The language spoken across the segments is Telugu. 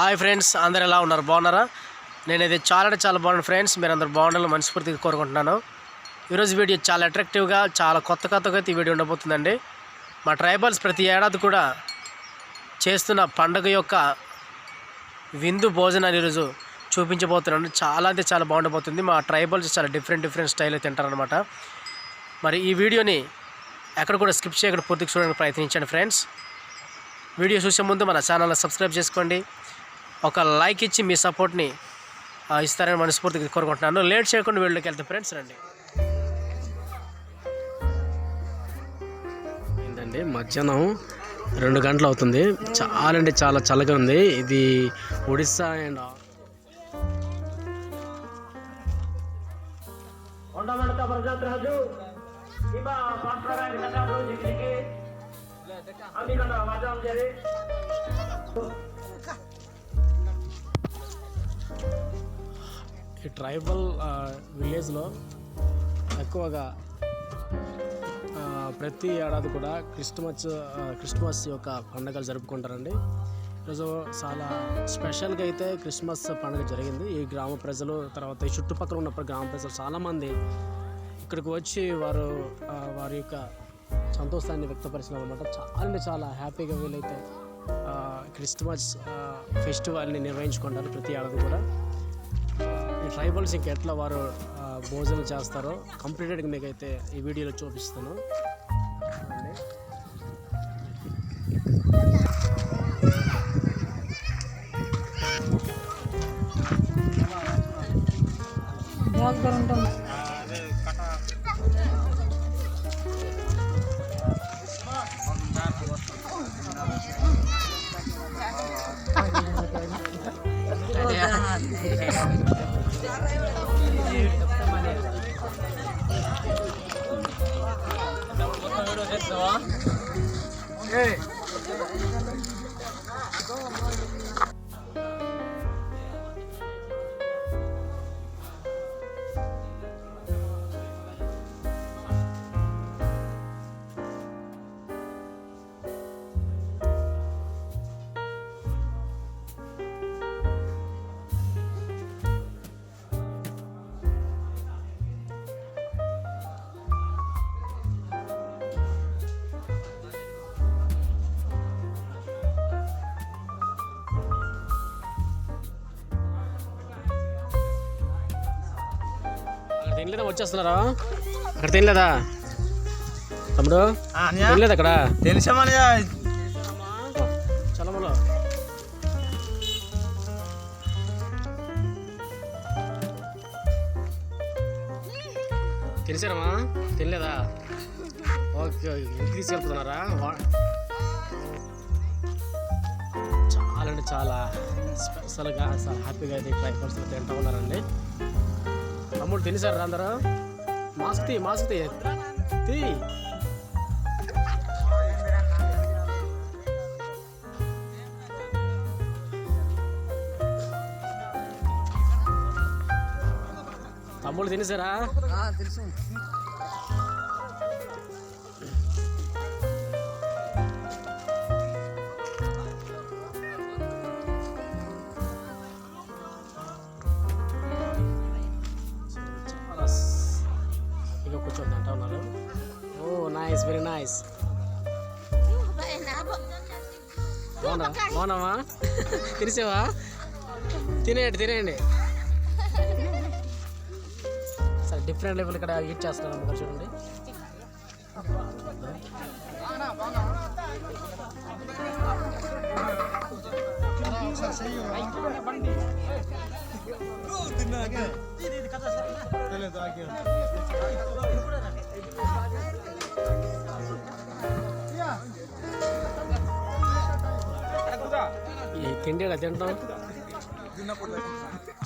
హాయ్ ఫ్రెండ్స్, అందరు ఎలా ఉన్నారు? బాగున్నారా? నేనైతే చాలా బాగున్నాను ఫ్రెండ్స్. మీరు అందరు బాగుండాలని మనస్ఫూర్తిగా కోరుకుంటున్నాను. ఈరోజు వీడియో చాలా అట్రాక్టివ్గా, చాలా కొత్తగా అయితే ఈ వీడియో ఉండబోతుందండి. మా ట్రైబల్స్ ప్రతి ఏడాది కూడా చేస్తున్న పండుగ యొక్క విందు భోజనాలు ఈరోజు చూపించబోతున్నాను. చాలా అంటే చాలా బాగుండబోతుంది. మా ట్రైబల్స్ చాలా డిఫరెంట్ స్టైల్లో తింటారనమాట. మరి ఈ వీడియోని ఎక్కడ కూడా స్కిప్ చేయకుండా పూర్తిగా చూడడానికి ప్రయత్నించండి ఫ్రెండ్స్. వీడియో చూసే ముందు మన ఛానల్ని సబ్స్క్రైబ్ చేసుకోండి. ఒక లైక్ ఇచ్చి మీ సపోర్ట్ని ఇస్తారని మనస్ఫూర్తిగా కోరుకుంటున్నాను. లేట్ చేయకుండా వీడియోకి వెళ్తే ఫ్రెండ్స్ రండి. ఏంటండి, మధ్యాహ్నం 2 గంటలు అవుతుంది. చాలా అంటే చాలా చల్లగా ఉంది. ఇది ఒడిస్సా అండ్ ఈ ట్రైబల్ విలేజ్లో ఎక్కువగా ప్రతి ఏడాది కూడా క్రిస్మస్ యొక్క పండుగలు జరుపుకుంటారండి. ఈరోజు చాలా స్పెషల్గా అయితే క్రిస్మస్ పండుగ జరిగింది. ఈ గ్రామ ప్రజలు, తర్వాత ఈ చుట్టుపక్కల ఉన్న గ్రామ ప్రజలు చాలామంది ఇక్కడికి వచ్చి వారి యొక్క సంతోషాన్ని వ్యక్తపరిచినారు అనమాట. చాలా అంటే చాలా హ్యాపీగా వీలైతే క్రిస్మస్ ఫెస్టివల్ని నిర్వహించుకుంటారు ప్రతి ఏడాది కూడా. ఈ ట్రైబల్స్ ఇంక ఎట్లా వారు భోజనం చేస్తారో కంప్లీటెడ్గా మీకైతే ఈ వీడియోలో చూపిస్తాను. తినలేదా? వచ్చేస్తున్నారా? అక్కడ తినలేదా తమ్ముడు? తినలేదు అక్కడ. చలమలో తెలిసారమ్మా? తినలేదా? ఓకే, ఇంటికి తీసుకెళ్తున్నారా? చాలా అంటే చాలా స్పెషల్గా, చాలా హ్యాపీగా అయితే ట్రైబల్స్ తింటూ ఉన్నారండి. తమ్ముడు తినేసారు అందరూ? మాస్క్ తీ. తమ్ముడు తినేసారా? తెలుసు. కూర్చొని అంటా ఉన్నారు. ఓ నైస్, వెరీ నైస్. బాగున్నావా? తినేసావా? తినేయండి. సరే, డిఫరెంట్ లెవెల్ ఇక్కడ ఈట్ చేస్తున్నాను అమ్మగారు, చూడండి. ఈ తిండి తింటాం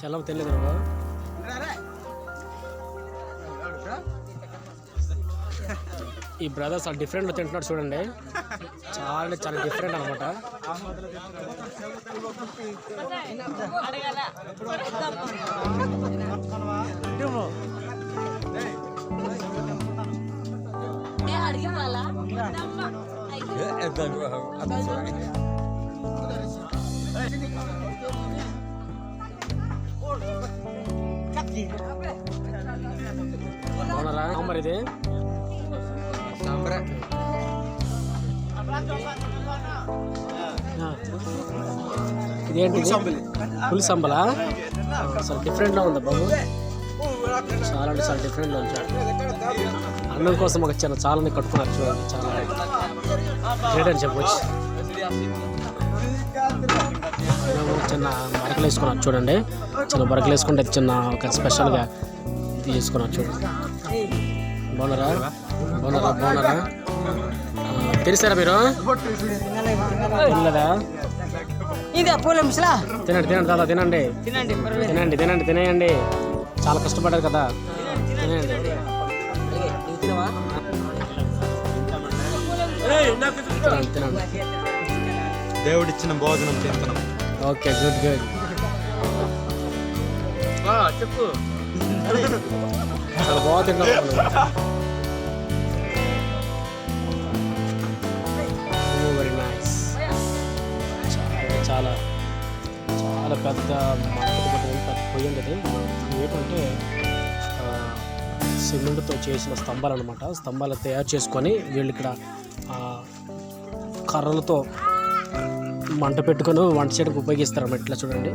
చాలా తినలేదు బాబు. ఈ బ్రదర్స్ చాలా డిఫరెంట్గా తింటున్నాడు చూడండి. చాలా డిఫరెంట్ అనమాట. బాగున్నారా? సాంబార్ ఇది ఇదేంటి? పులిసంబలా? అసలు డిఫరెంట్గా ఉంది బాబు, చాలా అంటే చాలా డిఫరెంట్గా ఉంచాడు. అన్నం కోసం ఒక చాలాని కట్టుకున్నారు చూడండి, చాలా గ్రేట్ అని చెప్పవచ్చు. చిన్న మరకలు వేసుకున్నారు చూడండి, చిన్న మరకలు వేసుకుంటే చిన్న ఒక స్పెషల్గా తీసుకున్నారు చూడండి. బాగున్నారా? బాగున్నారా? బాగున్నారా? తెలిసారా మీరు? తినలేదా? తినండి తినండి దాదా, తినండి తినండి తినండి తినేయండి, చాలా కష్టపడ్డారు కదా, తినేయండి. తినండి తినండి, దేవుడిచ్చిన భోజనం తింటున్నాం. Okay, good good. చెప్పు, చాలా బాగా తింటాం. Very nice. చాలా చాలా పెద్ద పెద్ద పొయ్యి ఉండేది. ఏంటంటే సిమెంట్తో చేసిన స్తంభాలు అనమాట. స్తంభాలు తయారు చేసుకొని వీళ్ళు ఇక్కడ కర్రలతో మంట పెట్టుకొని వంట చేయడానికి ఉపయోగిస్తారన్నమాట. ఇట్లా చూడండి,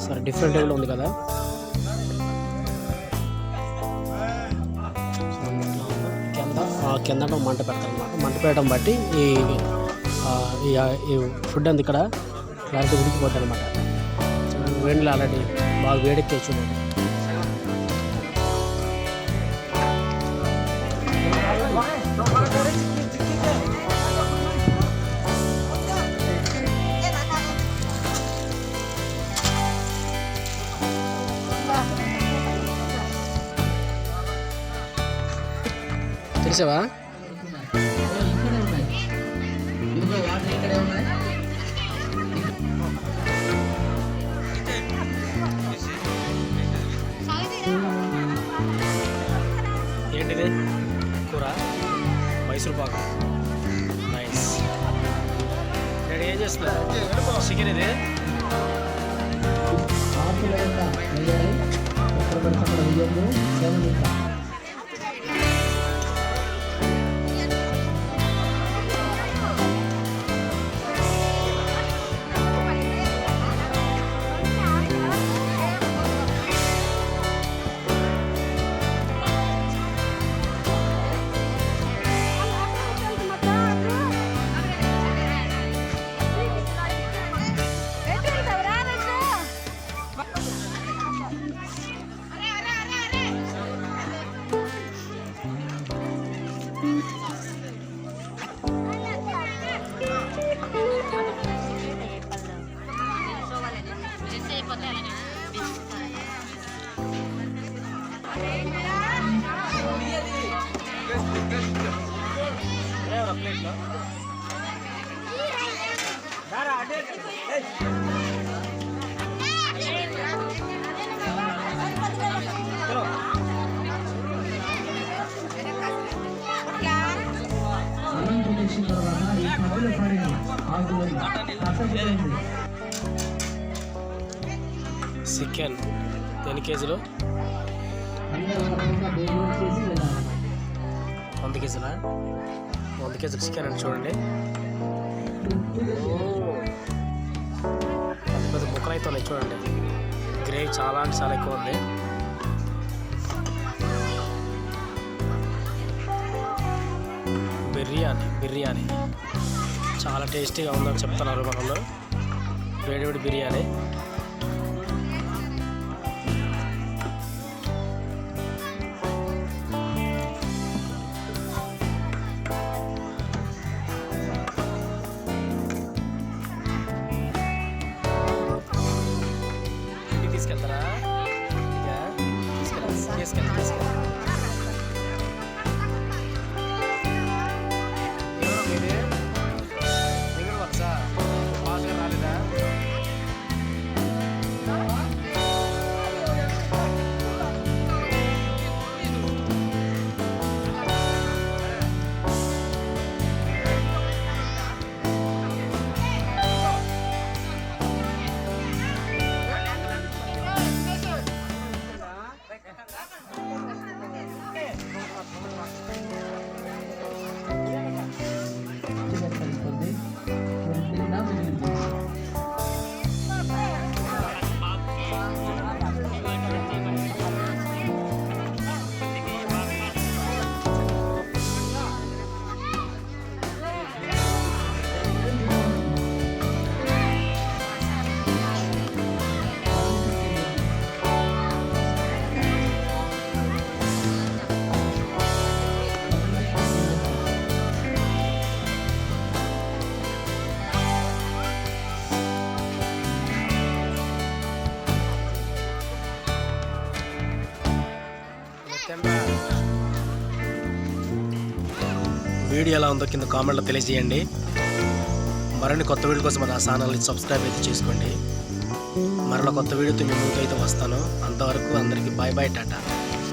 సరే డిఫరెంట్ టైప్లో ఉంది కదా. కింద మంట పెడతారనమాట. మంట పెట్టడం బట్టి ఈ ఫుడ్ అంతా ఇక్కడ క్లారిటీ ఉడికిపోద్ది అనమాట. వేడిలో ఆల్రెడీ బాగా వేడెక్కే చూడండి. తెలిసావా? ఏంటిది? కూర మైసూర్ పాకు. నైస్. నేను ఏం చేస్తున్నా? చికెన్ ఇది. చికెన్ ఎన్ని కేజీలు? 100 కేజీలా? 100 కేజీలు చికెన్ అని చూడండి. పెద్ద పెద్ద ముక్కలు అయితే ఉన్నాయి చూడండి. గ్రేవీ చాలా అంటే చాలా ఎక్కువ ఉంది. బిర్యానీ చాలా టేస్టీగా ఉందని చెప్తున్నారు మనలో. వేడివేడి బిర్యానీ. తీసుకెళ్తారా? తీసుకెళ్ళి వీడియో ఎలా ఉందో కింద కామెంట్లో తెలియజేయండి. మరిన్ని కొత్త వీడియో కోసం నా ఛానల్ని సబ్స్క్రైబ్ అయితే చేసుకోండి. మరలా కొత్త వీడియోతో మీ ముందుకు అయితే వస్తాను. అంతవరకు అందరికీ బాయ్ బాయ్ టాటా.